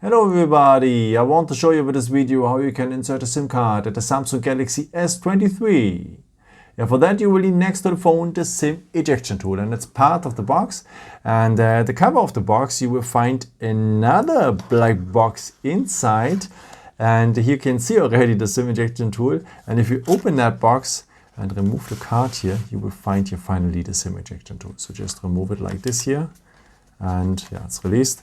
Hello everybody, I want to show you with this video how you can insert a SIM card at the Samsung Galaxy S23. For that you will need next to the phone the SIM ejection tool, and it's part of the box. And the cover of the box you will find another black box inside, and here you can see already the SIM ejection tool. And if you open that box and remove the card here, you will find here finally the SIM ejection tool. So just remove it like this here, and yeah, it's released.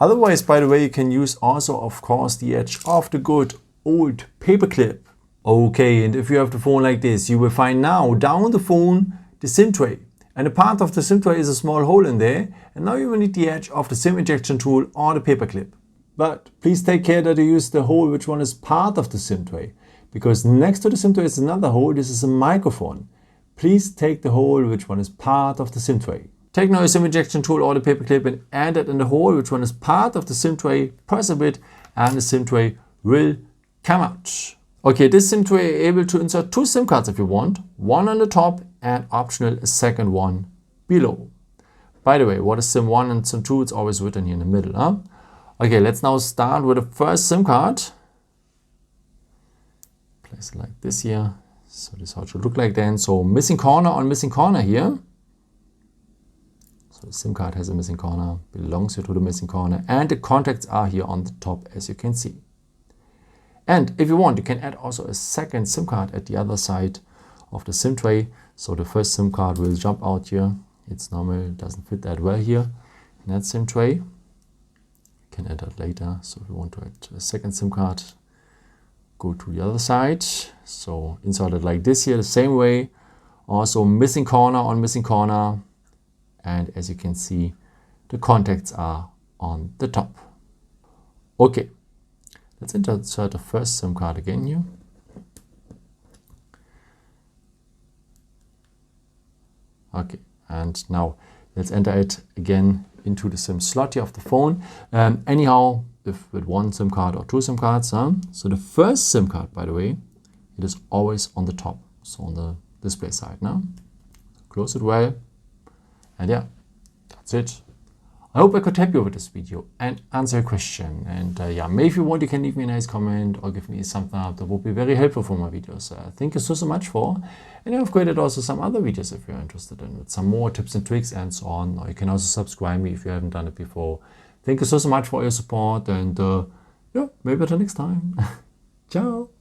Otherwise, by the way, you can use also, of course, the edge of the good old paper clip. Okay, and if you have the phone like this, you will find now down the phone the SIM tray. And a part of the SIM tray is a small hole in there. And now you will need the edge of the SIM ejection tool or the paper clip. But please take care that you use the hole which one is part of the SIM tray. Because next to the SIM tray is another hole. This is a microphone. Please take the hole which one is part of the SIM tray. Take now your SIM ejection tool or the paper clip and add it in the hole which one is part of the SIM tray, press a bit, and the SIM tray will come out. Okay, this SIM tray is able to insert two SIM cards if you want, one on the top and optional a second one below. By the way, what is SIM 1 and SIM 2? It's always written here in the middle. Huh? Okay, let's now start with the first SIM card. Place it like this here. So this is how it should look like then. So missing corner on missing corner here. So the SIM card has a missing corner, belongs here to the missing corner, and the contacts are here on the top, as you can see. And if you want, you can add also a second SIM card at the other side of the SIM tray. So the first SIM card will jump out here. It's normal, it doesn't fit that well here in that SIM tray. You can add that later. So if you want to add a second SIM card, go to the other side. So insert it like this here, the same way. Also missing corner on missing corner. And as you can see, the contacts are on the top. Okay, let's insert the first SIM card again here. Okay, and now let's enter it again into the SIM slot here of the phone. Anyhow, if with one SIM card or two SIM cards. So the first SIM card, by the way, it is always on the top, so on the display side now. Close it well. And yeah, that's it. I hope I could help you with this video and answer your question. And yeah, maybe if you want, you can leave me a nice comment or give me something up. That would be very helpful for my videos. Thank you so much for. And I've created also some other videos if you're interested in, with some more tips and tricks and so on. Or you can also subscribe me if you haven't done it before. Thank you so much for your support, and yeah, maybe until next time. Ciao.